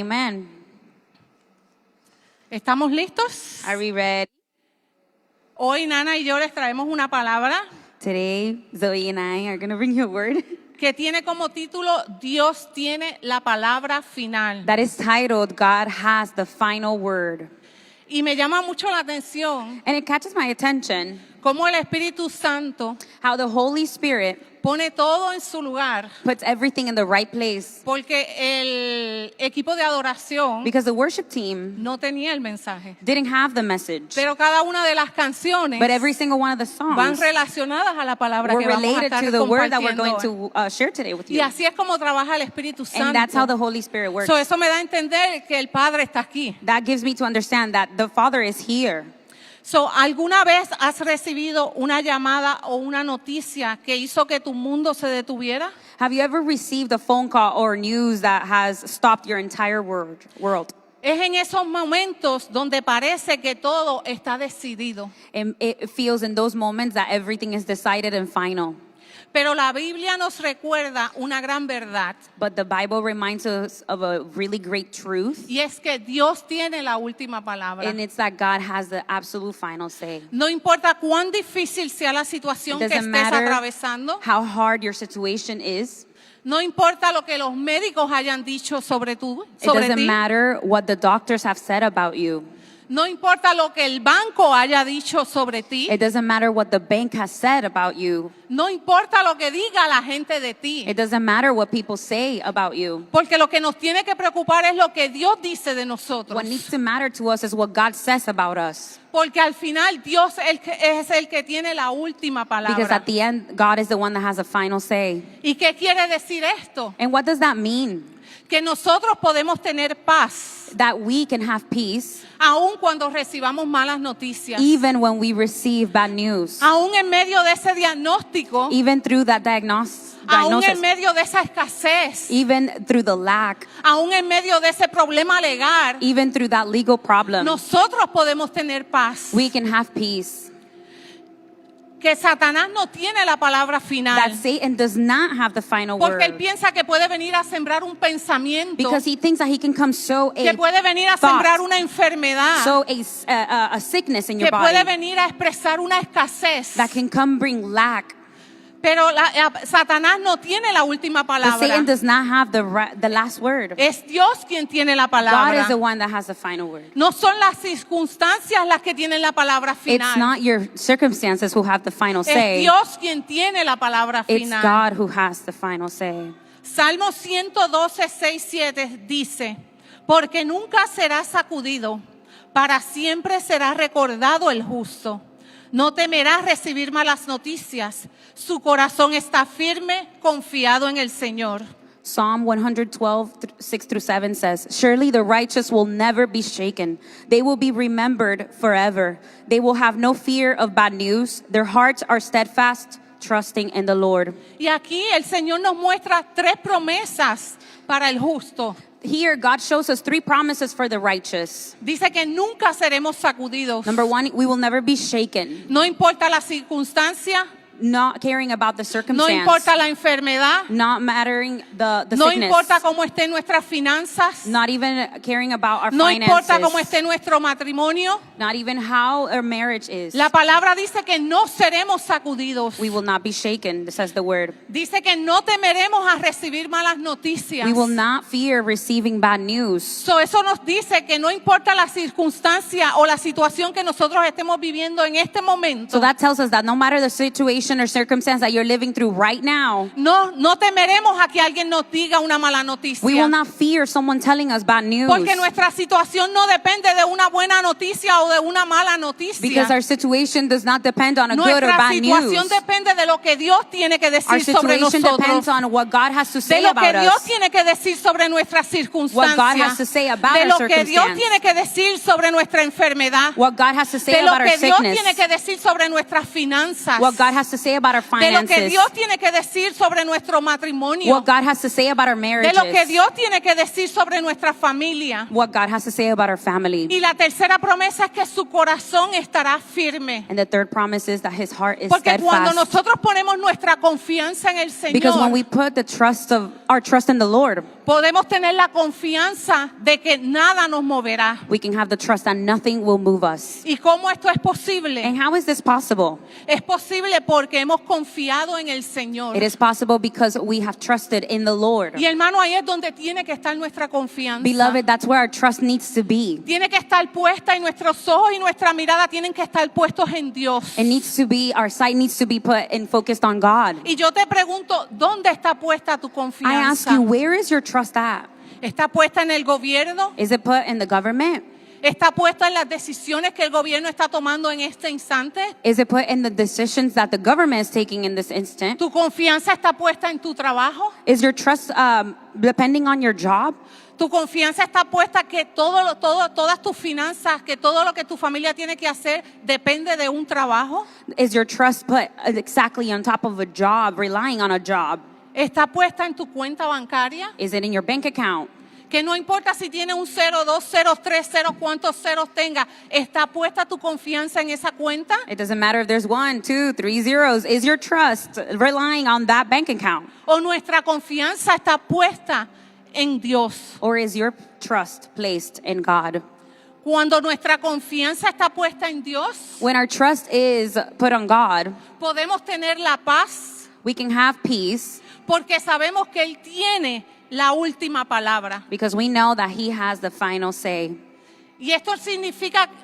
Amen. ¿Estamos listos? Are we ready? Hoy Nana y yo les traemos una palabra Today, Zoe and I are going to bring you a word que tiene como título Dios tiene la palabra final. that is titled, God has the final word. Y me llama mucho la atención And it catches my attention cómo el Espíritu Santo how the Holy Spirit pone todo en su lugar, puts everything in the right place. porque el equipo de adoración Because the worship team no tenía el mensaje. didn't have the message. Pero cada una de las canciones But every single one of the van songs relacionadas a la palabra were que vamos a related estar to the word that we're going compartiendo. to share today with Y you. así es como trabaja el Espíritu And that's how the Santo. Holy Spirit works. So, eso me da a entender que el Padre está aquí. That gives me to understand that the Father is here. So, ¿alguna vez has recibido una llamada o una noticia que hizo que tu mundo se detuviera? Have you ever received a phone call or news that has stopped your entire world? Es en esos momentos donde parece que todo está decidido. And it feels in those moments that everything is decided and final. Pero la Biblia nos recuerda una gran verdad. But the Bible reminds us of a really great truth. Y es que Dios tiene la última palabra. And it's that God has the absolute final say. No importa cuán difícil sea la situación It que doesn't estés matter atravesando. how hard your situation is. No importa lo que los médicos hayan dicho sobre It sobre doesn't ti. matter what the doctors have said about you. No importa lo que el banco haya dicho sobre ti. It doesn't matter what the bank has said about you. No importa lo que diga la gente de ti. It doesn't matter what people say about you. Porque lo que nos tiene que preocupar es lo que Dios dice de nosotros. What needs to matter to us is what God says about us. Porque al final Dios es el que tiene la última Because palabra. at the end, God is the one that has the final say. ¿Y qué quiere decir esto? And what does that mean? Que nosotros podemos tener paz That we can have peace aun cuando recibamos malas noticias. even when we receive bad news. Aún en medio de ese diagnóstico. Even through that Aún en diagnosis. medio de esa escasez. Even through the lack. Aún en medio de ese problema legal. Even through that legal problem. Nosotros podemos tener paz. We can have peace. Que Satanás no tiene la palabra final. That Satan does not have the final Porque él word. piensa que puede venir a sembrar un pensamiento. Because he thinks that he can come sow Que a puede venir a thought, sembrar una enfermedad. sow a sickness in your Que puede body venir a expresar una escasez. that can come bring lack. Pero Satanás no tiene la última But palabra. Satan does not have the last word. Es Dios quien tiene la God palabra. is the one that has the final word. No son las circunstancias las que tienen la palabra final. It's not your circumstances who have the final Es say. Dios quien tiene la palabra It's final. God who has the final say. Salmo 112, 6, 7 dice, porque nunca será sacudido, para siempre será recordado el justo. No temerá recibir malas noticias. Su corazón está firme, confiado en el Señor. Psalm 112, 6 through 7 says, surely the righteous will never be shaken. They will be remembered forever. They will have no fear of bad news. Their hearts are steadfast, trusting in the Lord. Y aquí el Señor nos muestra tres promesas para el justo. Here, God shows us three promises for the righteous. Dice que nunca seremos sacudidos. Number one, we will never be shaken. No importa la circunstancia, Not caring about the no circumstance. importa la enfermedad, Not mattering the no sickness. importa cómo estén nuestras finanzas, Not even caring about our no importa finances. cómo esté nuestro matrimonio. Not even how our marriage is. La palabra dice que no seremos sacudidos. We will not be shaken, says the word. Dice que no temeremos a recibir malas noticias. We will not fear receiving bad news. So, eso nos dice que no importa la circunstancia o la situación que nosotros estemos viviendo en este momento. So that tells us that no matter the situation or circumstance that you're living through right now, No temeremos a que alguien nos diga una mala noticia. we will not fear someone telling us bad news. Porque nuestra situación no depende de una buena noticia o de una mala noticia. Because our situation does not depend on a good or Nuestra bad situación news. depende de lo que Dios tiene que Our decir sobre situation nosotros. depends on what God has to De say lo que about Dios us. tiene que decir sobre nuestras What God has to circunstancias. say about De our lo que Dios circumstance. tiene que decir sobre nuestra enfermedad. What God has to say De lo about our que Dios sickness. tiene que decir sobre nuestras finanzas. What God has to say about our de lo que finances, Dios tiene que decir sobre nuestro matrimonio, what God has to say about our de marriages, lo que Dios tiene que decir sobre nuestra familia. what God has to say about our family. Y la tercera promesa es que su corazón estará firme. And the third promise is that his heart is Porque cuando steadfast. nosotros ponemos nuestra confianza en el Because when Señor, we put our trust in the Lord, podemos tener la confianza de que nada nos moverá. we can have the trust that nothing will move us. ¿Y cómo esto es posible? And how is this possible? Es posible porque hemos confiado en el Señor. It is possible because we have trusted in the Lord. Y hermano, ahí es donde tiene que estar nuestra confianza. Beloved, that's where our trust needs to be. Tiene que estar puesta y nuestros ojos y nuestra mirada tienen que estar puestos en Dios. It needs to be, our sight needs to be put and focused on God. Y yo te pregunto, ¿dónde está puesta tu I ask confianza? you, where is your trust at? ¿Está puesta en el gobierno? Is it put in the government? ¿Está puesta en las decisiones que el gobierno está tomando en este instante? Is it put in the decisions that the government is taking in this instant? ¿Tu confianza está puesta en tu trabajo? Is your trust depending on your job? ¿Tu confianza está puesta que todas tus finanzas, que todo lo que tu familia tiene que hacer depende de un trabajo? Is your trust put exactly on top of a job, relying on a job? ¿Está puesta en tu cuenta bancaria? Is it in your bank account? Que no importa si tiene un 0, 2 ceros, 3 ceros, cuántos ceros tenga, ¿está puesta tu confianza en esa cuenta? It doesn't matter if there's 1, 2, 3 zeros. Is your trust relying on that bank account? ¿O nuestra confianza está puesta en Dios? Or is your trust placed in God? Cuando nuestra confianza está puesta en Dios, When our trust is put on God, podemos tener la paz we can have peace porque sabemos que Él tiene la última palabra. because we know that He has the final say. Y esto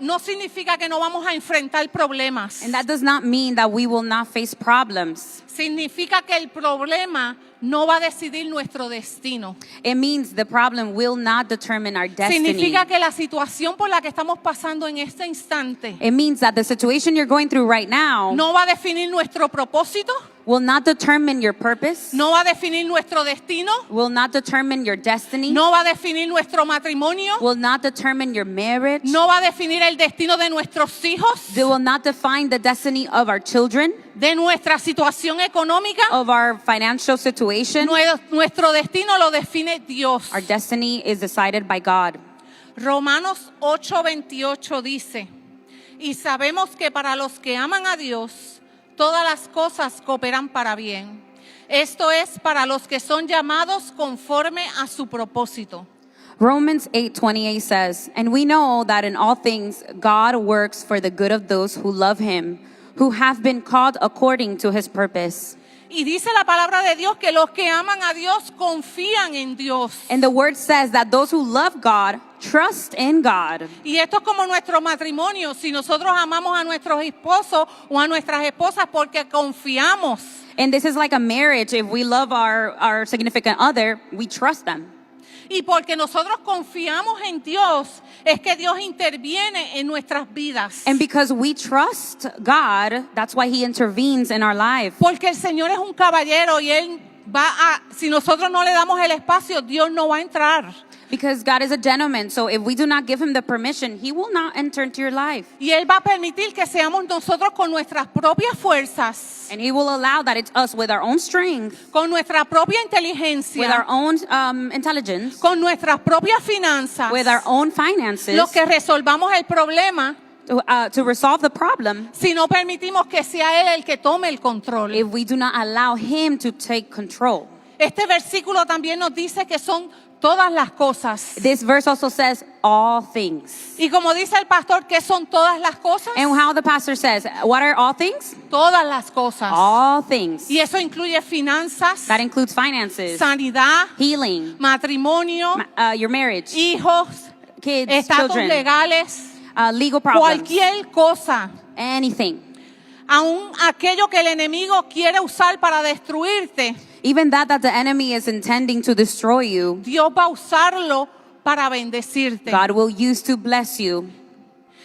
no significa que no vamos a enfrentar problemas. And that does not mean that we will not face problems. Significa que el problema no va a decidir nuestro destino. It means the problem will not determine our destiny. Significa que la situación por la que estamos pasando en este instante It means that the situation you're going through right now no va a definir nuestro propósito, will not determine your purpose, no va a definir nuestro destino, will not determine your destiny, no va a definir nuestro matrimonio, will not determine your marriage, no va a definir el destino de nuestros hijos, they will not define the destiny of our children, de nuestra situación económica. of our financial situation. Nuestro destino lo define Dios. Our destiny is decided by God. Romanos 8:28 dice, y sabemos que para los que aman a Dios, todas las cosas cooperan para bien. Esto es para los que son llamados conforme a su propósito. Romans 8:28 says, "And we know that in all things God works for the good of those who love him, who have been called according to his purpose." Y dice la palabra de Dios que los que aman a Dios confían en Dios. And the word says that those who love God trust in God. Y esto es como nuestro matrimonio. Si nosotros amamos a nuestros esposos o a nuestras esposas porque confiamos. And this is like a marriage. If we love our significant other, we trust them. Y porque nosotros confiamos en Dios, es que Dios interviene en nuestras vidas. And because we trust God, that's why he intervenes in our life. Porque el Señor es un caballero y Él si nosotros no le damos el espacio, Dios no va a entrar. Because God is a gentleman, so if we do not give him the permission, he will not enter into your life. Y Él va a permitir que seamos nosotros con nuestras propias fuerzas, And he will allow that it's us with our own strength, con nuestra propia with our inteligencia, own intelligence, con nuestras propias finanzas, with our own finances, los que resolvamos el problema, to resolve the problem, si no permitimos que sea Él el que tome el control. if we do not allow him to take control. Este versículo también nos dice que son todas las cosas. This verse also says all things. Y como dice el pastor, ¿qué son todas las cosas? And how the pastor says, what are all things? Todas las cosas. All things. Y eso incluye finanzas, That includes finances, sanidad, healing, matrimonio, your marriage, hijos, kids, estatus children, legales, legal problems, cualquier cosa. anything. Aún aquello que el enemigo quiere usar para destruirte, Even that the enemy is intending to destroy you, Dios va a usarlo para bendecirte. God will use to bless you.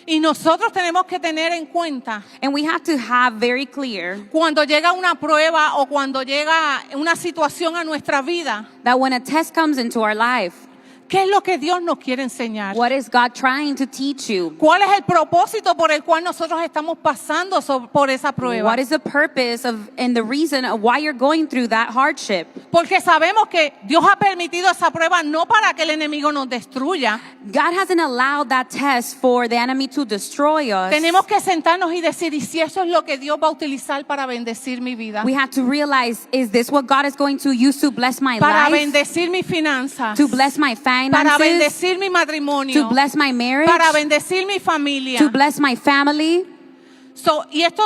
Y nosotros tenemos que tener en cuenta And we have to have very clear cuando llega una prueba o cuando llega una situación a nuestra vida, that when a test comes into our life, ¿Qué es lo que Dios nos quiere enseñar? What is God trying to teach you? ¿Cuál es el propósito por el cual nosotros estamos pasando por esa prueba? What is the purpose of and the reason of why you're going through that hardship? Porque sabemos que Dios ha permitido esa prueba no para que el enemigo nos destruya. God hasn't allowed that test for the enemy to destroy us. Tenemos que sentarnos y decir, ¿y si eso es lo que Dios va a utilizar para bendecir mi vida? We have to realize, is this what God is going to use to bless my Para life? bendecir mis finanzas. To bless my Para finances? bendecir mi matrimonio. To bless my marriage? Para bendecir mi familia. To bless my family? Y esto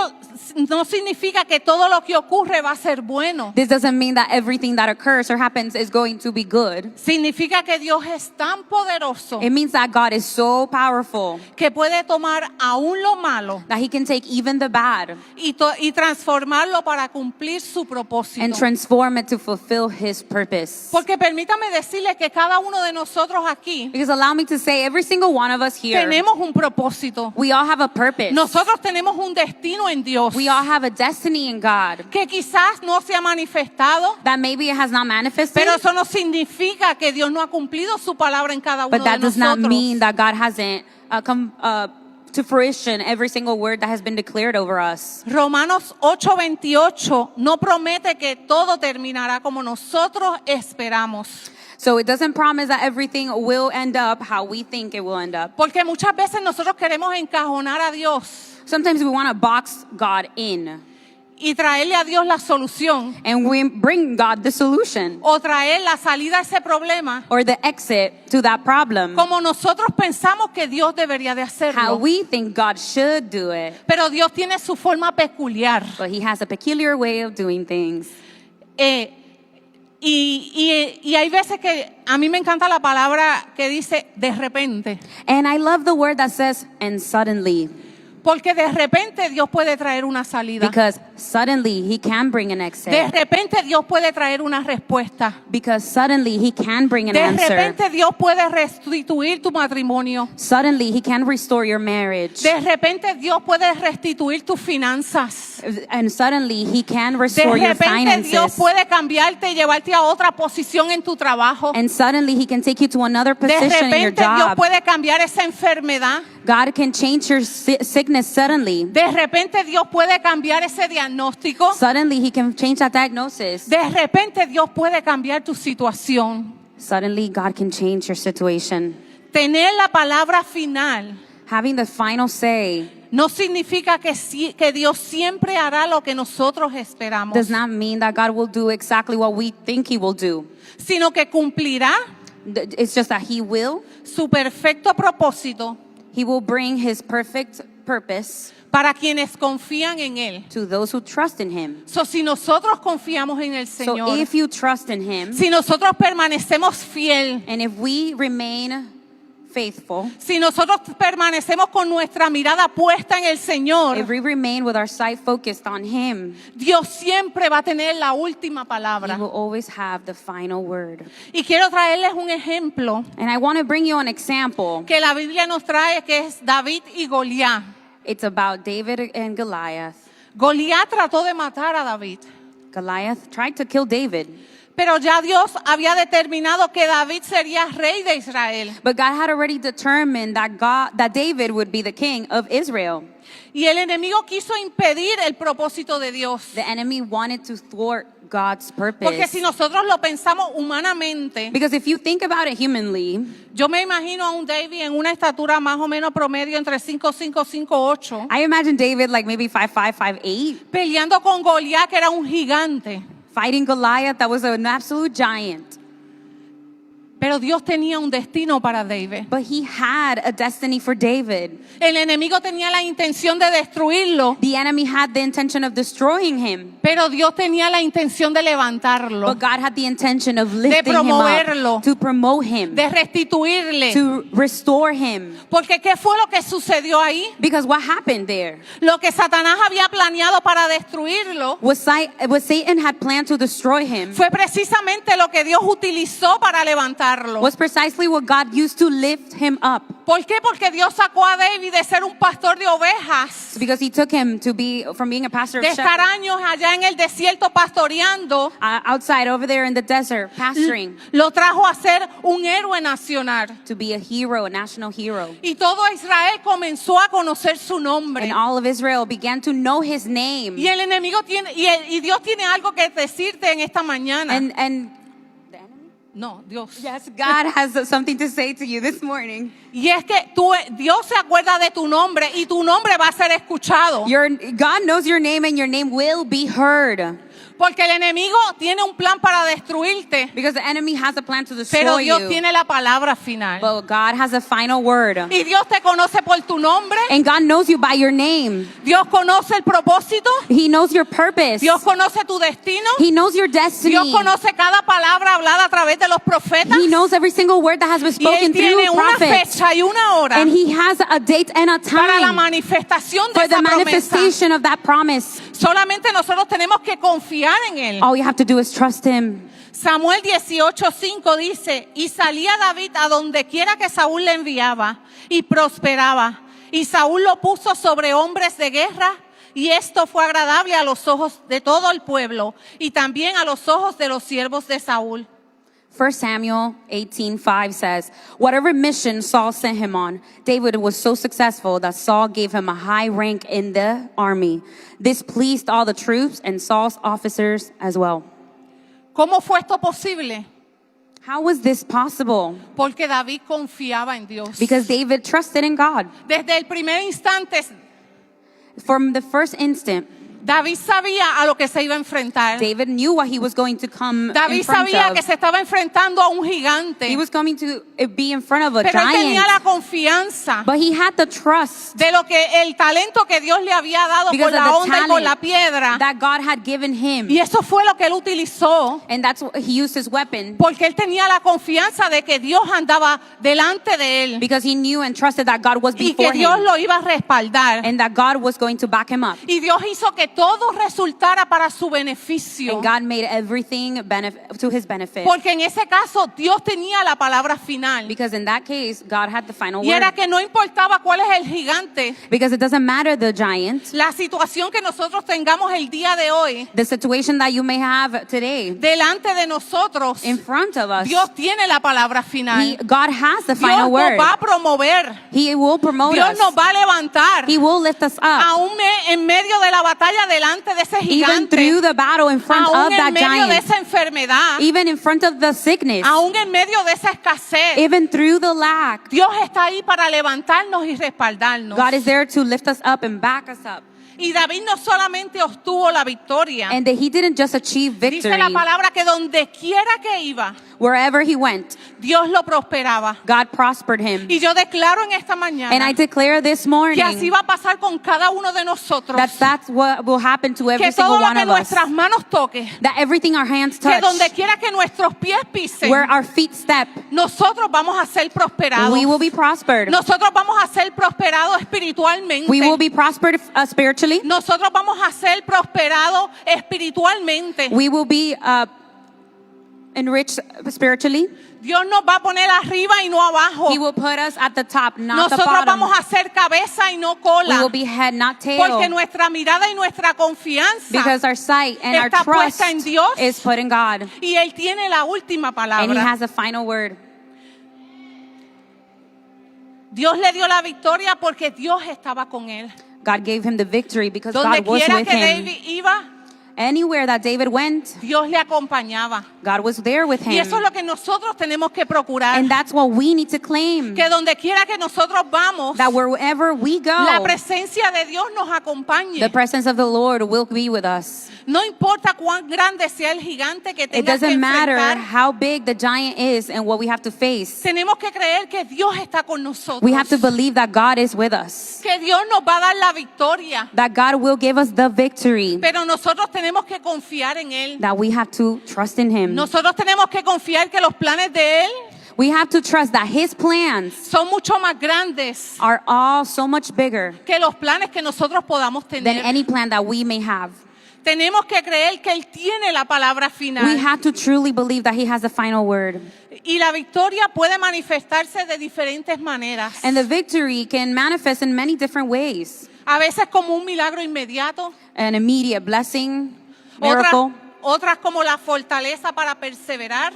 no significa que todo lo que ocurre va a ser bueno. This doesn't mean that everything that occurs or happens is going to be good. Significa que Dios es tan poderoso It means that God is so powerful que puede tomar aún lo malo that He can take even the bad y transformarlo para cumplir su and propósito. transform it to fulfill His purpose. Porque permítame decirle que cada uno de nosotros aquí Because allow me to say, every single one of us here, tenemos un propósito. we all have a purpose. Nosotros tenemos un destino en Dios We all have a destiny in God que quizás no se ha manifestado, that maybe it has not manifested, pero eso no significa que Dios no ha cumplido su palabra en cada uno but de that does not nosotros. mean that God hasn't come to fruition every single word that has been declared over us. Romanos 8:28 no promete que todo terminará como nosotros esperamos. So it doesn't promise that everything will end up how we think it will end up. Porque muchas veces nosotros queremos encajonar a Dios Sometimes we want to box God in y traerle a Dios la solución and we bring God the solution o traer la salida a ese problema or the exit to that problem como nosotros pensamos que Dios debería de how hacerlo. we think God should do it. Pero Dios tiene su forma peculiar. But He has a peculiar way of doing things. Y hay veces que a mí me encanta la palabra que dice de repente. And I love the word that says, and suddenly. Porque de repente Dios puede traer una salida. Because suddenly He can bring an De exit. repente Dios puede traer una respuesta. Because suddenly He can bring an De answer. repente Dios puede restituir tu matrimonio. Suddenly He can restore your marriage. De repente Dios puede restituir tus finanzas. And suddenly He can De restore your repente Dios finances. puede cambiarte y llevarte a otra posición en tu trabajo. And suddenly He can take you to another De position in your repente Dios job. puede cambiar esa enfermedad. God can change your sickness suddenly. De repente Dios puede cambiar ese diagnóstico. Suddenly He can change that diagnosis. De repente Dios puede cambiar tu situación. Suddenly God can change your situation. Tener la palabra final Having the final say no significa que Dios siempre hará lo que nosotros esperamos, does not mean that God will do exactly what we think He will do. sino que cumplirá It's just that He will. su perfecto propósito He will bring His perfect purpose para quienes confían en Él. to those who trust in Him. Si nosotros confiamos en el So Señor, if you trust in Him, si nosotros permanecemos fiel, and if we remain faithful, si nosotros permanecemos con nuestra mirada puesta en el Señor, if we remain with our sight focused on Him, Dios siempre va a tener la última He palabra. will always have the final word. Y quiero traerles un ejemplo And I want to bring you an example. que la Biblia nos trae, que es David y Goliat. It's about David and Goliath. Goliat trató de matar a David, Goliath tried to kill David, pero ya Dios había determinado que David sería rey de Israel. but God had already determined that David would be the king of Israel. Y el enemigo quiso impedir el propósito de Dios. The enemy wanted to thwart God's Porque purpose. si nosotros lo pensamos humanamente, Because if you think about it humanly, yo me imagino a un David en una estatura más o menos promedio entre 5'5", 5'8", I imagine David like maybe 5'5", 5'8", peleando con Goliat, que era un gigante. fighting Goliath that was an absolute giant. Pero Dios tenía un destino para David. But he had a destiny for David. El enemigo tenía la intención de destruirlo, The enemy had the intention of destroying him. pero Dios tenía la intención de levantarlo, But God had the intention of lifting him promoverlo, up, to promote him, de restituirle. to restore him. Porque ¿qué fue lo que sucedió ahí? Because what happened there? Lo que Satanás había planeado para destruirlo What Satan had planned to destroy him fue precisamente lo que Dios utilizó para levantarlo. levantarlo. was precisely what God used to lift him up. ¿Por qué? Porque Dios sacó a David de ser un pastor de ovejas, Because he took him to be from being a pastor de of estar shepherds, años allá en el desierto pastoreando. outside over there in the desert, pastoring, Lo trajo a ser un héroe nacional. to be a hero, a national hero. Y todo Israel comenzó a conocer su nombre. And all of Israel began to know his name. Y el enemigo tiene, y Dios tiene algo que decirte en esta mañana. And No, Dios. yes, God has something to say to you this morning. Y es que Dios se acuerda de tu nombre y tu nombre va a ser escuchado. God knows your name and your name will be heard. Porque el enemigo tiene un plan para destruirte, Because the enemy has a plan to pero destroy Dios you. tiene la palabra final. But God has a final word. Y Dios te conoce por tu nombre, And God knows you by your name. Dios conoce el propósito, He knows your purpose. Dios conoce tu destino, He knows your destiny. Dios conoce cada palabra hablada a través de los profetas. He knows every single word that has been Y Él spoken tiene through una prophets. fecha y una hora And He has a date and a para la time manifestación de for the esa promesa. manifestation of that promise. Solamente nosotros tenemos que confiar en Él. All you have to do is trust Him. Samuel 18:5 dice, y salía David a donde quiera que Saúl le enviaba y prosperaba. Y Saúl lo puso sobre hombres de guerra y esto fue agradable a los ojos de todo el pueblo y también a los ojos de los siervos de Saúl. 1 Samuel 18:5 says, whatever mission Saul sent him on, David was so successful that Saul gave him a high rank in the army. This pleased all the troops and Saul's officers as well. ¿Cómo fue esto posible? How was this possible? Porque David confiaba en Dios. Because David trusted in God. Desde el primer instante, From the first instant, David sabía a lo que se iba a enfrentar. David knew what he was going to come in David front sabía of. que se estaba enfrentando a un gigante. He was coming to be in front of a Pero él tenía la giant. confianza But he had the trust de lo que el talento que Dios le había dado because con of la the onda y con la talent piedra. that God had given him. Y eso fue lo que él utilizó, And that's what he used his weapon porque él tenía la confianza de que Dios andaba delante de él because he knew and trusted that God was y que before Dios him lo iba a respaldar. and that God was going to back him up. Y Dios hizo que todo resultara para su beneficio. And God made everything to his benefit. Porque en ese caso Dios tenía la palabra final. Because in that case, God had the final Y era word. que no importaba cuál es el gigante, Because it doesn't matter the giant, la situación que nosotros tengamos el día de hoy the situation that you may have today delante de nosotros, in front of us. Dios tiene la palabra final. God has the Dios final nos word. va a promover. He will promote Dios us. nos va a levantar. He will lift us up. Aún en medio de la batalla delante de ese Even through gigante. the battle in front Aún of en that medio de giant. esa enfermedad. Even in front of the sickness. Aún en medio de esa escasez. Even through the lack. Dios está ahí para levantarnos y respaldarnos. God is there to lift us up and back us up. Y David no solamente obtuvo la victoria. And that he didn't just achieve Dice victory. la palabra que donde quiera que iba, Wherever he went, Dios lo prosperaba. God prospered him. Y yo declaro en esta And I mañana declare this que así morning va a pasar con cada uno de nosotros. that that's what will happen to every Que single todo lo one que of us. nuestras manos toque, That everything our hands que touch, donde quiera que nuestros pies pisen, where our feet step, nosotros vamos a ser prosperados. we will be prospered. Nosotros vamos a ser prosperados espiritualmente. We will be prospered spiritually. Nosotros vamos a ser prosperados espiritualmente. We will be enriched spiritually. Dios nos va a poner arriba y no abajo. He will put us at the top, not the Nosotros bottom. vamos a ser cabeza y no We cola. will be head, not Porque tail. nuestra mirada y nuestra confianza Because our sight and our está trust puesta en Dios. is put in God. y Él tiene la última And He palabra. has a final word. Dios le dio la victoria porque Dios estaba con él. God gave him the victory because Donde God was quiera with que him. David iba, Anywhere that David went, Dios le acompañaba. God was there with Y him. eso es lo que nosotros tenemos que procurar. And that's what we need to claim. Que donde quiera que nosotros vamos, That wherever we la go, presencia de Dios nos acompañe. the presence of the Lord will be with us. No importa cuán grande sea el gigante que It tenga que doesn't matter enfrentar, how big the giant is and what we have to face. tenemos que creer que Dios está con nosotros. We have to believe that God is with us. Que Dios nos va a dar la victoria. That God will give us the victory. Pero nosotros tenemos que confiar en Él. That we have to trust in Him. Nosotros tenemos que confiar que los planes de Él We have to trust that His plans son mucho más grandes are all so much bigger que los planes que nosotros podamos than tener. any plan that we may have. Tenemos que creer que Él tiene la palabra final. We have to truly believe that He has the final word. Y la victoria puede manifestarse de diferentes maneras. And the victory can manifest in many different ways. A veces como un milagro inmediato, An immediate blessing, miracle, otras como la fortaleza para perseverar.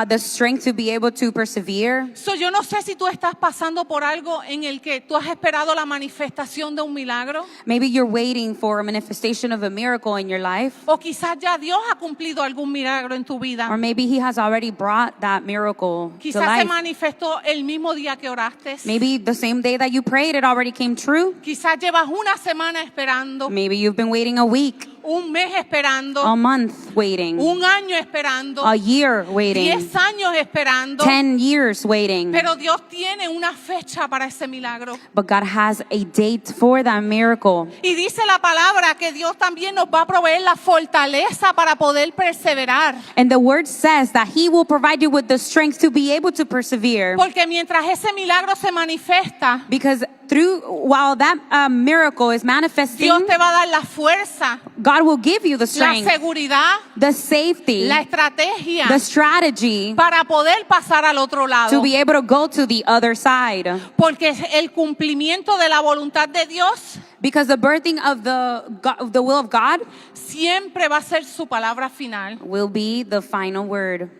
the strength to be able to persevere. So, yo no sé si tú estás pasando por algo en el que tú has esperado la manifestación de un milagro, Maybe you're waiting for a manifestation of a miracle in your life. o quizás ya Dios ha cumplido algún milagro en tu vida. Or maybe He has already brought that miracle to Quizás se life. manifestó el mismo día que oraste. Maybe the same day that you prayed, it already came true. Quizás llevas una semana esperando, Maybe you've been waiting a week, un mes esperando, a month waiting, un año esperando, a year waiting, 10 años esperando. 10 years waiting. Pero Dios tiene una fecha para ese milagro. But God has a date for that miracle. Y dice la palabra que Dios también nos va a proveer la fortaleza para poder perseverar. And the word says that He will provide you with the strength to be able to persevere. Porque mientras ese milagro se manifiesta, Because while that miracle is manifesting, Dios te va a dar la fuerza, God will give you the la strength, seguridad, the safety, la estrategia the strategy para poder pasar al otro lado. to be able to go to the other side. Porque el cumplimiento de la voluntad de Dios Because the birthing of the will of God siempre va a ser su palabra final. will be the final word.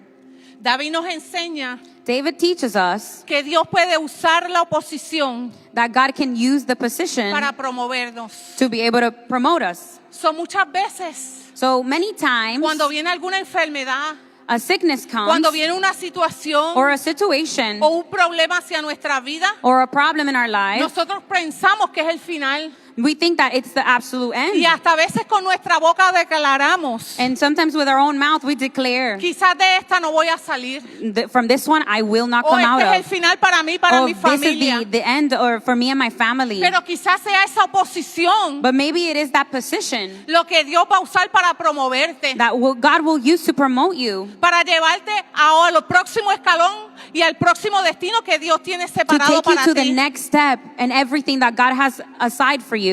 David nos enseña David teaches us que Dios puede usar la oposición that God can use the position para promovernos. to be able to promote us. So, muchas veces, So many times, cuando viene alguna enfermedad, a sickness comes, cuando viene una situación or a situation, o un problema hacia nuestra vida, or a problem in our life, nosotros pensamos que es el final. we think that it's the absolute Y end. hasta a veces con nuestra boca declaramos, And sometimes with our own mouth, we declare, quizás de esta no voy a salir. From this one, I will not O come out este es el of. final para mí, para Or mi this familia. is the end, or for me and my family. Pero quizás sea esa oposición But maybe it is that position lo que Dios va a usar para promoverte, that God will use to promote you, para llevarte al próximo escalón y al próximo destino que Dios tiene to separado take you para to the ti. next step and everything that God has aside for you.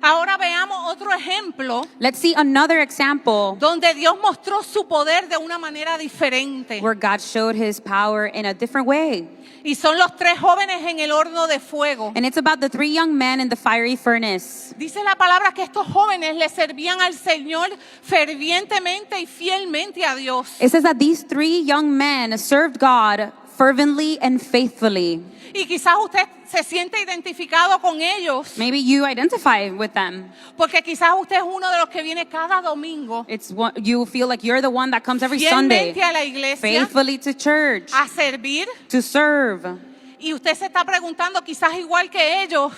Ahora veamos otro ejemplo Let's see another example donde Dios mostró su poder de una manera diferente. where God showed His power in a different way. Y son los 3 jóvenes en el horno de fuego. And it's about the 3 young men in the fiery furnace. Dice la palabra que estos jóvenes le servían al Señor fervientemente y fielmente a Dios. It says that these 3 young men served God fervently and faithfully. Y quizás usted se siente identificado con ellos, Maybe you identify with them. porque quizás usted es uno de los que viene cada domingo You feel like you're the one that comes every Sunday, fielmente a la iglesia faithfully to church, a servir. to serve. Y usted se está preguntando, quizás igual que ellos,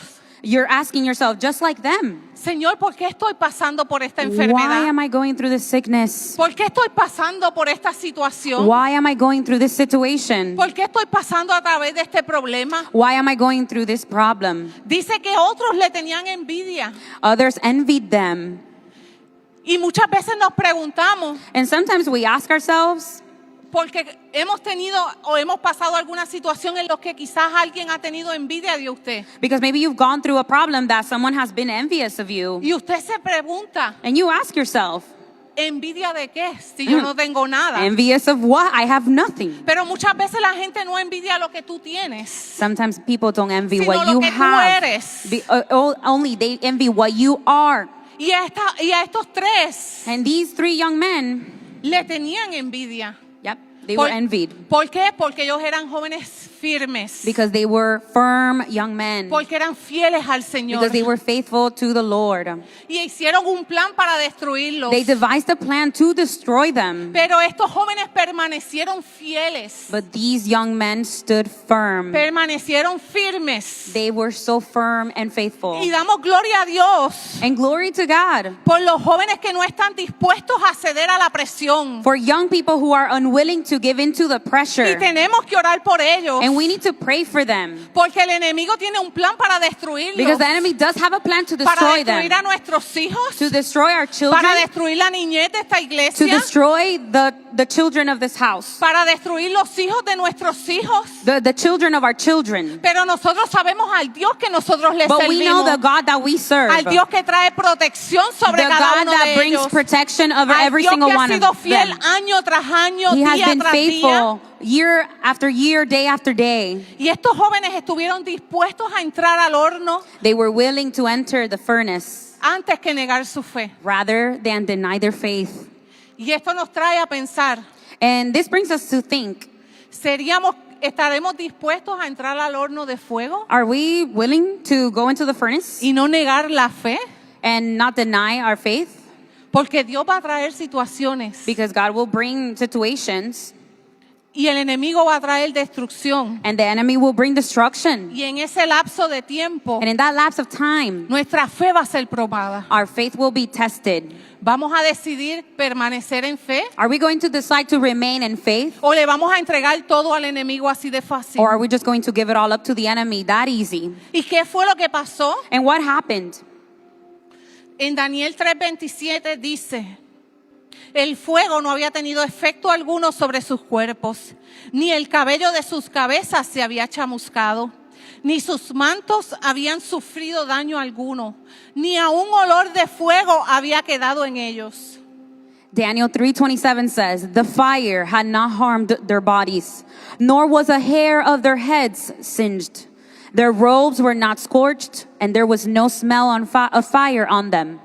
You're asking yourself, just like them, Señor, ¿por qué estoy pasando por esta why enfermedad? am I going through this sickness? ¿Por qué estoy pasando por esta situación? Why am I going through this situation? ¿Por qué estoy pasando a través de este problema? Why am I going through this problem? Dice que otros le tenían envidia. Others envied them. Y muchas veces nos preguntamos, And sometimes we ask ourselves, porque hemos tenido o hemos pasado alguna situación en la que quizás alguien ha tenido envidia de usted. because maybe you've gone through a problem that someone has been envious of you. Y usted se pregunta, And you ask yourself, ¿envidia de qué? Si yo no tengo nada. envious of what? I have nothing. Pero muchas veces la gente no envidia lo que tú tienes. Sometimes people don't envy Sino what lo you que tú have. eres. Only they envy what you are. Y a estos 3 And these 3 young men, le tenían envidia. yep, they were envied ¿Por qué? Porque ellos eran jóvenes firmes. because they were firm young men, Porque eran fieles al Señor. because they were faithful to the Lord. Y hicieron un plan para destruirlos. They devised a plan to destroy them, Pero estos jóvenes permanecieron fieles. but these young men stood firm. Permanecieron firmes. They were so firm and faithful. Y damos gloria a Dios And glory to God por los jóvenes que no están dispuestos a ceder a la presión. for young people who are unwilling to give in to the Y pressure. tenemos que orar por ellos. And And we need to pray for them. Porque el enemigo tiene un plan para destruirlos. Because the enemy does have a plan to Para destroy destruir them. a nuestros hijos. To destroy our children. Para destruir la niñez de esta To iglesia. destroy the children of this house. Para destruir los hijos de nuestros hijos. The children of our children. Pero nosotros sabemos al Dios que nosotros le But we know servimos. the God that we serve. Al Dios que trae protección sobre The cada God uno that de brings ellos. protection over Al every Dios single que ha one sido of fiel them. año tras año, He has día been tras día. faithful year after year, day after day. Y estos jóvenes estuvieron dispuestos a entrar al horno They were willing to enter the furnace antes que negar su fe. rather than deny their faith. Y esto nos trae a pensar, And this brings us to think, ¿estaremos dispuestos a entrar al horno de fuego are we willing to go into the furnace y no negar la fe? and not deny our faith? Porque Dios va a traer situaciones Because God will bring situations y el enemigo va a traer destrucción. and the enemy will bring destruction. Y en ese lapso de tiempo, And in that lapse of time, nuestra fe va a ser probada. our faith will be tested. ¿Vamos a decidir permanecer en fe Are we going to decide to remain in faith? o le vamos a entregar todo al enemigo así de fácil? Or are we just going to give it all up to the enemy that easy? ¿Y qué fue lo que pasó? And what happened? En Daniel 3:27 dice, el fuego no había tenido efecto alguno sobre sus cuerpos, ni el cabello de sus cabezas se había chamuscado, ni sus mantos habían sufrido daño alguno, ni aun olor de fuego había quedado en ellos. Daniel 3:27 says, "The fire had not harmed their bodies, nor was a hair of their heads singed. Their robes were not scorched, and there was no smell of fire on them."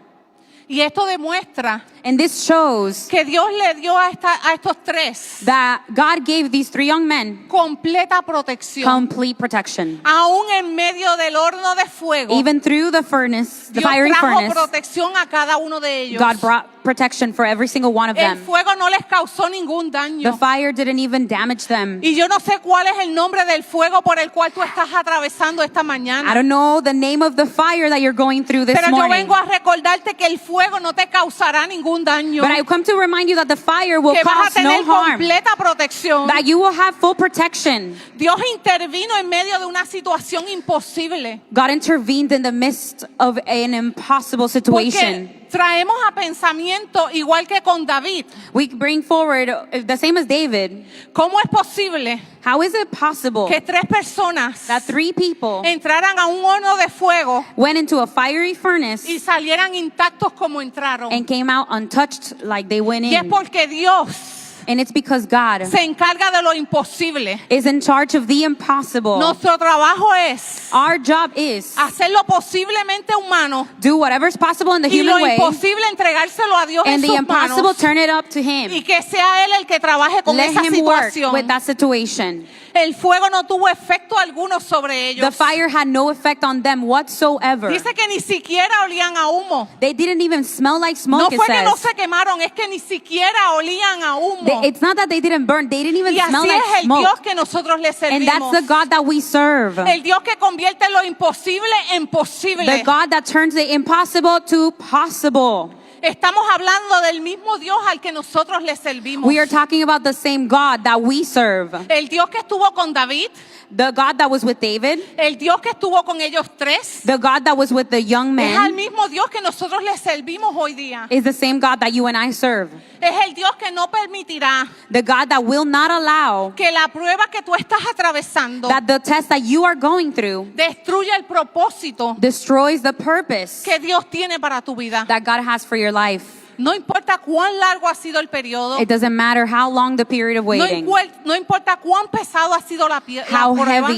Y esto demuestra And this shows que Dios le dio a estos tres that God gave these three young men completa protección. complete protection. Aún en medio del horno de fuego, Even through the furnace, the Dios fiery trajo furnace, protección a cada uno de ellos. God brought protection for every single one of El them. fuego no les causó ningún daño. The fire didn't even damage them. Y yo no sé cuál es el nombre del fuego por el cual tú estás atravesando esta I mañana. don't know the name of the fire that you're going through this Pero yo morning. vengo a recordarte que el fuego no te causará ningún daño. But I come to remind you that the fire will Que vas a cause no tener harm. completa protección. That you will have full protection. Dios intervino en medio de una situación imposible. God intervened in the midst of an impossible situation. Porque traemos a pensamiento, igual que con David, We bring forward, the same as David, ¿cómo es posible how is it possible que tres personas that three people entraran a un horno de fuego went into a fiery furnace y salieran intactos como entraron? and came out untouched like they went Y es in? porque Dios And it's because God se encarga de lo imposible. is in charge of the impossible. Nuestro trabajo es Our job is hacer lo posiblemente humano do whatever is possible in the y lo human way, imposible entregárselo a Dios en and the sus impossible manos turn it up to y Him. que sea Él el que trabaje con Let esa Him work situación. with that situation. El fuego no tuvo efecto alguno sobre ellos. The fire had no effect on them whatsoever. Dice que ni siquiera olían a humo. They didn't even smell like No smoke, it fue que no says. se quemaron, es que ni siquiera olían a humo. It's not that they didn't burn, they didn't even Y smell así like es el smoke. Dios que nosotros le And that's servimos. the God that we serve. El Dios que convierte lo imposible en posible. The God that turns the impossible to possible. Estamos hablando del mismo Dios al que nosotros le servimos. We are talking about the same God that we serve. El Dios que estuvo con David, The God that was with David, el Dios que estuvo con ellos tres, the God that was with the young es al men, mismo Dios que nosotros le servimos hoy día. is the same God that you and I serve. Es el Dios que no permitirá The God that will not allow que la prueba que tú estás atravesando that the test that you are going through destruya el propósito destroys the purpose que Dios tiene para tu vida. that God has for your life. No importa cuán largo ha sido el periodo, It doesn't matter how long the period of waiting, no importa cuán pesado ha sido la how prueba,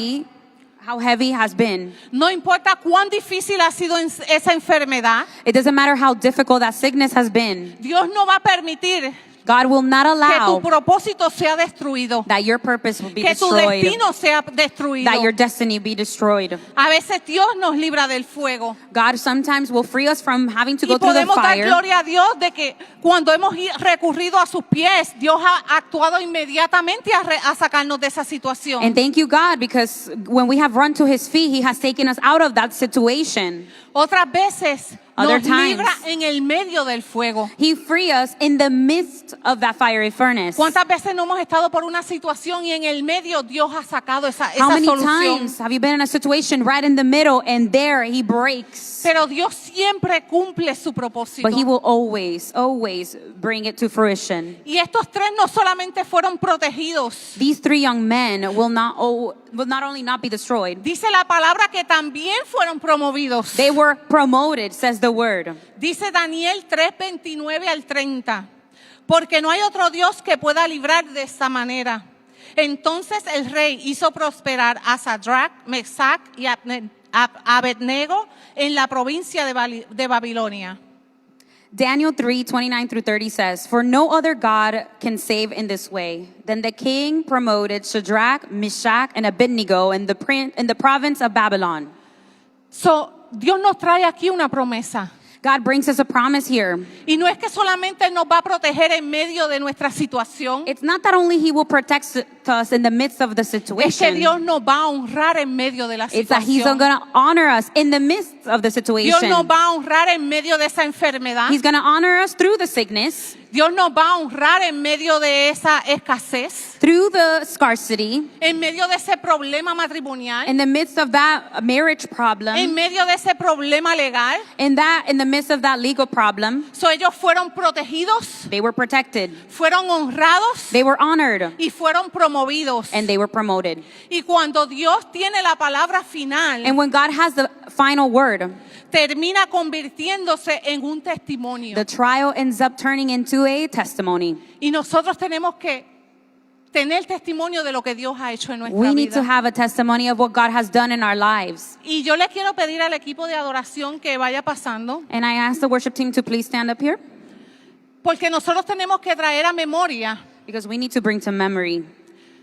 heavy has been. no importa cuán difícil ha sido esa enfermedad, It doesn't matter how difficult that sickness has been. Dios no va a permitir God will not que tu allow propósito sea destruido, that your purpose will be que tu destroyed, destino sea destruido. that your destiny be destroyed. A veces Dios nos libra del fuego. God sometimes will free us from having to Y go through the podemos dar fire. gloria a Dios de que cuando hemos recurrido a sus pies, Dios ha actuado inmediatamente a sacarnos de esa situación. And thank you, God, because when we have run to His feet, He has taken us out of that situation. Otras veces Other nos libra times, en el medio del fuego. He free us in the midst of that fiery furnace. ¿Cuántas veces no hemos estado por una situación y en el medio Dios ha sacado esa How many solución? times have you been in a situation right in the middle and there He breaks? Pero Dios siempre cumple su propósito. But He will always, always bring it to fruition. Y estos tres no solamente fueron protegidos. These three young men will not only not be destroyed, Dice la palabra que también fueron promovidos. they were promoted, says the word. Dice Daniel 3:29 al 30. Porque no hay otro Dios que pueda librar de esta manera. Entonces el rey hizo prosperar a Sadrach, Mesach y Abednego en la provincia de Babilonia. Daniel 3:29 through 30 says, "For no other God can save in this way. Then the king promoted Shadrach, Meshach, and Abednego in the province of Babylon." So, Dios nos trae aquí una promesa. God brings us a promise here. Y no es que solamente Él nos va a proteger en medio de nuestra situación. It's not that only He will protect us in the midst of the Es que situation. Dios nos va a honrar en medio de la It's that He's situación. going to honor us in the midst of the Dios situation. nos va a honrar en medio de esa enfermedad. He's going to honor us through the sickness, Dios nos va a honrar en medio de esa escasez, through the scarcity, en medio de ese problema matrimonial, in the midst of that marriage en problem, medio de ese problema legal. in the midst of that legal problem. So, ellos fueron protegidos, They were protected, fueron honrados they were honored, y fueron promovidos. and they were promoted. Y cuando Dios tiene la palabra final, And when God has the final word, termina convirtiéndose en un testimonio. the trial ends up turning into a testimony. Y nosotros tenemos que tener testimonio de lo que Dios ha hecho en nuestra We need to vida. have a testimony of what God has done in our lives. Y yo le quiero pedir al equipo de adoración que vaya pasando, And I ask the worship team to please stand up here, porque nosotros tenemos que traer a memoria because we need to bring to memory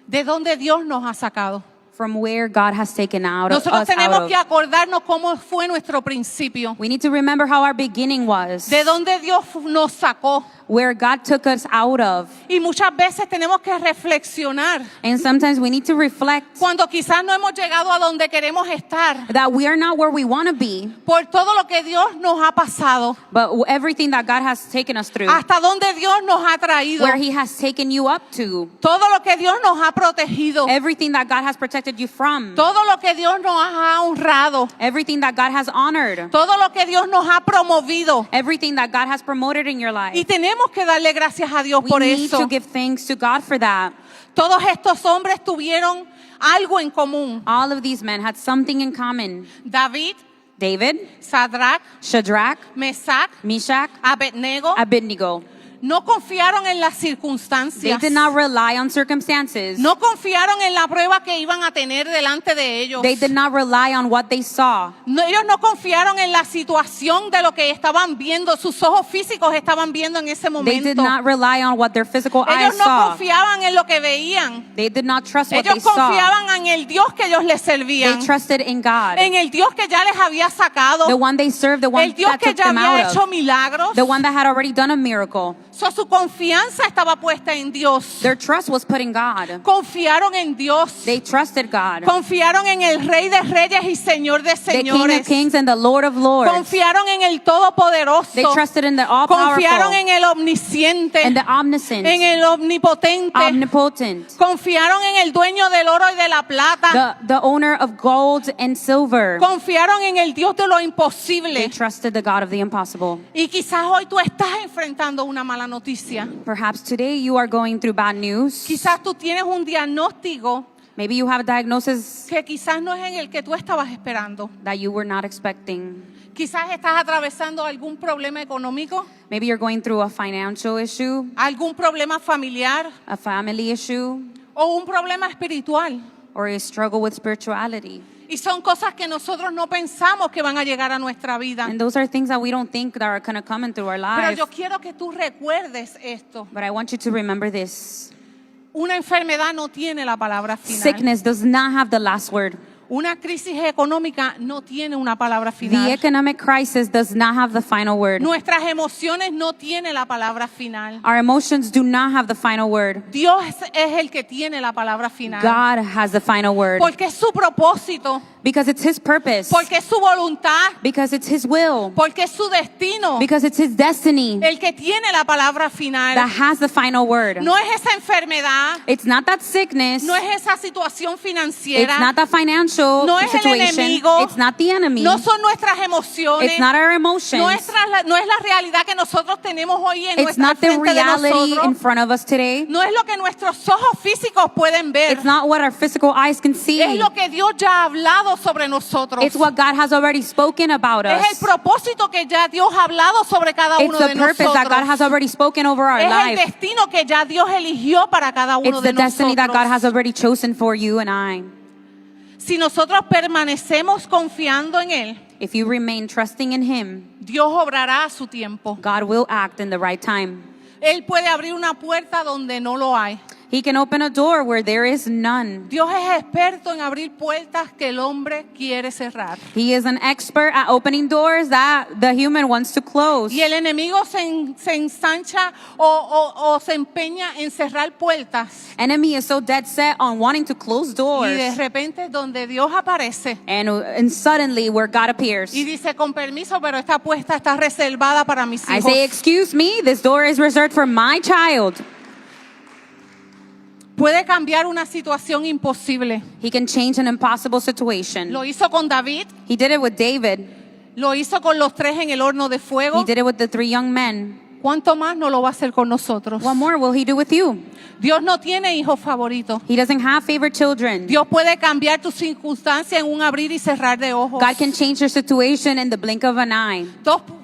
de dónde Dios nos ha sacado. from where God has taken out of Nosotros us out tenemos of. que acordarnos cómo fue nuestro principio, We need to remember how our beginning was, de dónde Dios nos sacó. where God took us out of. Y muchas veces tenemos que reflexionar And sometimes we need to reflect cuando quizás no hemos llegado a donde queremos estar that we are not where we want to be, por todo lo que Dios nos ha pasado, but everything that God has taken us through, hasta donde Dios nos ha traído, where He has taken you up to, todo lo que Dios nos ha protegido, everything that God has protected you from, todo lo que Dios nos ha honrado, everything that God has honored, todo lo que Dios nos ha promovido. everything that God has promoted in your life. Y tenemos que darle gracias a Dios We por need eso. to give thanks to God for that. Todos estos hombres tuvieron algo en común. All of these men had something in common. David, David, Sadrach, Shadrach, Mesach, Meshach, Abednego Abednego. no confiaron en las They circunstancias. did not rely on circumstances. No confiaron en la prueba que iban a tener delante de ellos. They did not rely on what they saw. No, ellos no confiaron en la situación de lo que estaban viendo, sus ojos físicos estaban viendo en ese They momento. did not rely on what their physical eyes Ellos no saw. confiaban en lo que veían. They did not trust what they Ellos saw. confiaban en el Dios que ellos les servían, They trusted in God, en el Dios que ya les había sacado, the one they served, the one el Dios that que took ya them había out hecho of, milagros. the one that had already done a miracle. So, su confianza estaba puesta en Dios. Their trust was put in God. Confiaron en Dios. They trusted God, Confiaron en el Rey de Reyes y Señor de the King Señores. of Kings and the Lord of Lords. Confiaron en el Todopoderoso. They trusted in the Confiaron all-powerful en el omnisciente, and the omniscient, en el omnipotente. omnipotent, Confiaron en el dueño del oro y de la plata. the owner of gold and silver. Confiaron en el Dios de lo They imposible. trusted the God of the impossible. Y quizás hoy tú estás enfrentando una mala noticia. Perhaps today you are going through bad news. Quizás tú tienes un diagnóstico Maybe you have a diagnosis que quizás no es en el que tú estabas esperando. that you were not expecting. Quizás estás atravesando algún problema económico, Maybe you're going through a financial issue, algún problema familiar a family issue, o un problema espiritual. or a struggle with spirituality. Y son cosas que nosotros no pensamos que van a llegar a nuestra vida. And those are things that we don't think that are going to come into our Pero life. yo quiero que tú recuerdes esto. But I want you to remember this. Una enfermedad no tiene la palabra final. Sickness does not have the last word. Una crisis económica no tiene una palabra The final. economic crisis does not have the final word. Nuestras emociones no tienen la palabra final. Our emotions do not have the final word. Dios es el que tiene la palabra final. God has the final word. Porque es su propósito Because it's His purpose. porque es su voluntad, Because it's His will. porque es su destino. Because it's His destiny El que tiene la palabra final. that has the final word. No es esa enfermedad, It's not that sickness. no es esa situación It's financiera, not that financial no es el situation. enemigo, It's not the enemy. no son nuestras emociones, It's not our emotions. no es la realidad que nosotros tenemos hoy en It's nuestra not the frente de reality in nosotros. front of us today. No es lo que nuestros ojos físicos pueden ver. It's not what our physical eyes can see. Es lo que Dios ya ha hablado sobre nosotros. It's what God has already spoken about Es el us. propósito que ya Dios ha hablado sobre cada It's uno the de purpose that God has nosotros. already spoken over our Es el life. destino que ya Dios eligió para cada uno It's de the destiny that God has nosotros. already chosen for you and I. Si nosotros permanecemos confiando en Él, If you remain trusting in Him, Dios obrará a su tiempo. God will act in the right time. Él puede abrir una puerta donde no lo hay. He can open a door where there is none. Dios es experto en abrir puertas que el hombre quiere cerrar. He is an expert at opening doors that the human wants to close. Y el enemigo se ensancha o se empeña en cerrar puertas. Enemy is so dead set on wanting to close Y doors. de repente donde Dios aparece And suddenly where God appears. y dice, con permiso, pero esta puerta está reservada para mis I hijos. say, excuse me, this door is reserved for my child. Puede cambiar una situación imposible. He can change an impossible situation. Lo hizo con David, He did it with David. lo hizo con los 3 en el horno de fuego. He did it with the 3 young men. ¿Cuánto más no lo va a hacer con nosotros? What more will He do with you? Dios no tiene hijos favoritos. He doesn't have favorite children. Dios puede cambiar tu circunstancia en un abrir y cerrar de ojos. God can change your situation in the blink of an eye.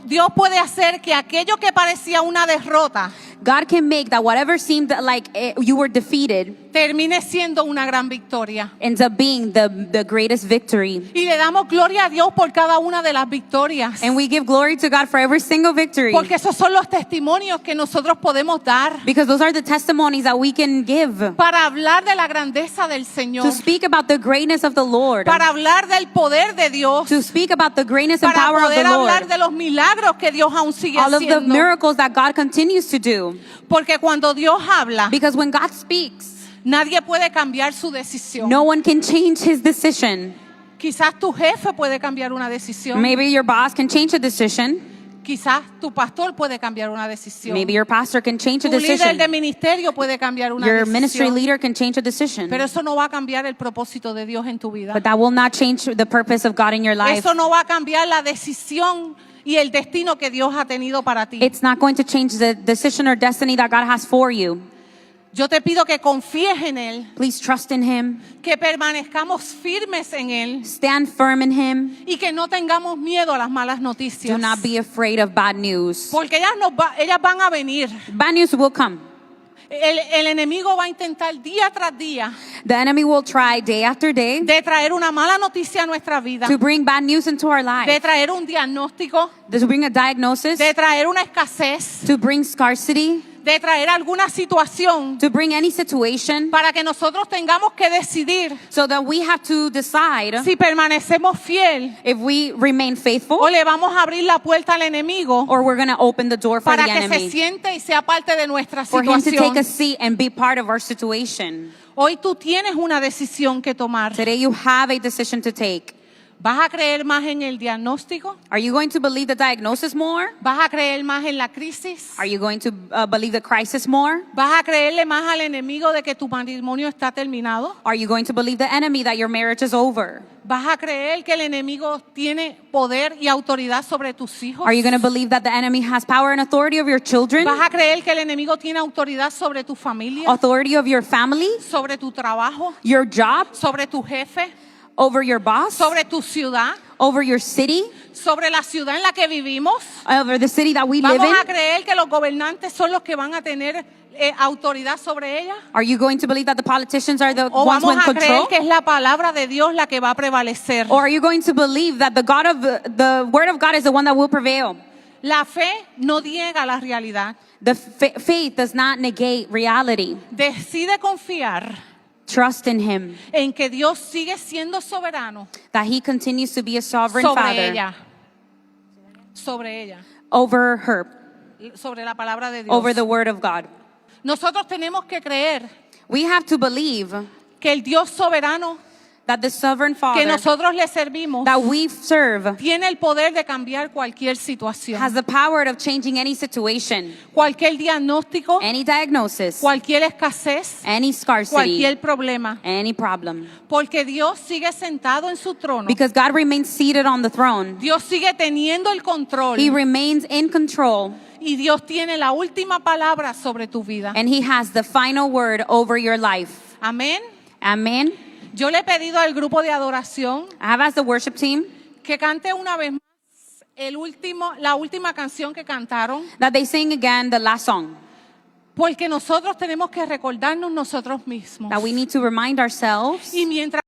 Dios puede hacer que aquello que parecía una derrota God can make that whatever seemed like you were defeated termine siendo una gran victoria. ends up being the greatest victory. Y le damos gloria a Dios por cada una de las victorias. And we give glory to God for every single victory. Porque esos son los testimonios que nosotros podemos dar Because those are the testimonies that we can give para hablar de la grandeza del Señor, to speak about the greatness of the Lord, para hablar del poder de Dios, to speak about the greatness and para power of the poder hablar Lord, de los milagros que Dios aún sigue all of the haciendo. miracles that God continues to do. Porque cuando Dios habla, Because when God speaks, nadie puede cambiar su decisión. no one can change His decision. Quizás tu jefe puede cambiar una decisión. Maybe your boss can change a decision. Quizás tu pastor puede cambiar una decisión. Maybe your pastor can change a Tu líder decision. de ministerio puede cambiar una Your ministry decisión. leader can change a decision. Pero eso no va a cambiar el propósito de Dios en tu vida. But that will not change the purpose of God in your life. Eso no va a cambiar la decisión y el destino que Dios ha tenido para ti. It's not going to change the decision or destiny that God has for you. Yo te pido que confíes en Él, Please trust in Him. que permanezcamos firmes en Él Stand firm in Him. y que no tengamos miedo a las malas noticias. Do not be afraid of bad news. Porque ellas van a venir. Bad news will come. El enemigo va a intentar día tras día The enemy will try day after day de traer una mala noticia a nuestra vida, to bring bad news into our de life, traer un diagnóstico, to bring a diagnosis, de traer una escasez, to bring scarcity, de traer alguna situación to bring any situation, para que nosotros tengamos que decidir so that we have to decide si permanecemos fiel if we remain faithful o le vamos a abrir la puerta al enemigo or we're going to open the door for para the que se enemy, siente y sea parte de nuestra for him to take situación. a seat and be part of our situation. Hoy tú tienes una decisión que tomar. Today you have a decision to take. ¿Vas a creer más en el diagnóstico? Are you going to believe the diagnosis more? ¿Vas a creer más en la crisis? Are you going to believe the crisis more? ¿Vas a creerle más al enemigo de que tu matrimonio está terminado? Are you going to believe the enemy that your marriage is over? ¿Vas a creer que el enemigo tiene poder y autoridad sobre tus hijos? Are you going to believe that the enemy has power and authority over your children? ¿Vas a creer que el enemigo tiene autoridad sobre tu familia? Authority of your family? ¿Sobre tu trabajo? Your job? ¿Sobre tu jefe? Over your boss? ¿Sobre tu ciudad? Over your city? ¿Sobre la ciudad en la que vivimos? Over the city that we live ¿Vamos a in? creer que los gobernantes son los que van a tener autoridad sobre ella? Are you going to believe that the politicians are the ¿O ones vamos in a creer control? que es la palabra de Dios la que va a prevalecer? Or are you going to believe that the word of God is the one that will prevail? La fe no niega la realidad. The faith does not negate reality. Decide confiar Trust in Him, en que Dios sigue siendo soberano that He continues to be a sovereign sobre Father ella. Sobre ella. over her, Sobre la palabra de Dios. over the word of God. Nosotros tenemos que creer We have to believe que el Dios soberano that the sovereign que Father nosotros le servimos that we serve tiene el poder de cambiar cualquier has situación, the power of changing any situation, cualquier diagnóstico, any diagnosis, cualquier escasez, any scarcity, cualquier problema. any problem. Porque Dios sigue sentado en su trono. Because God remains seated on the throne. Dios sigue teniendo el control. He remains in control, Y Dios tiene la última palabra sobre tu vida. and He has the final word over your life. Amén. Amen. Yo le he pedido al grupo de adoración I have asked the worship team que cante una vez más la última canción que cantaron, that they sing again the last song. porque nosotros tenemos que recordarnos nosotros mismos. That we need to remind ourselves. Y mientras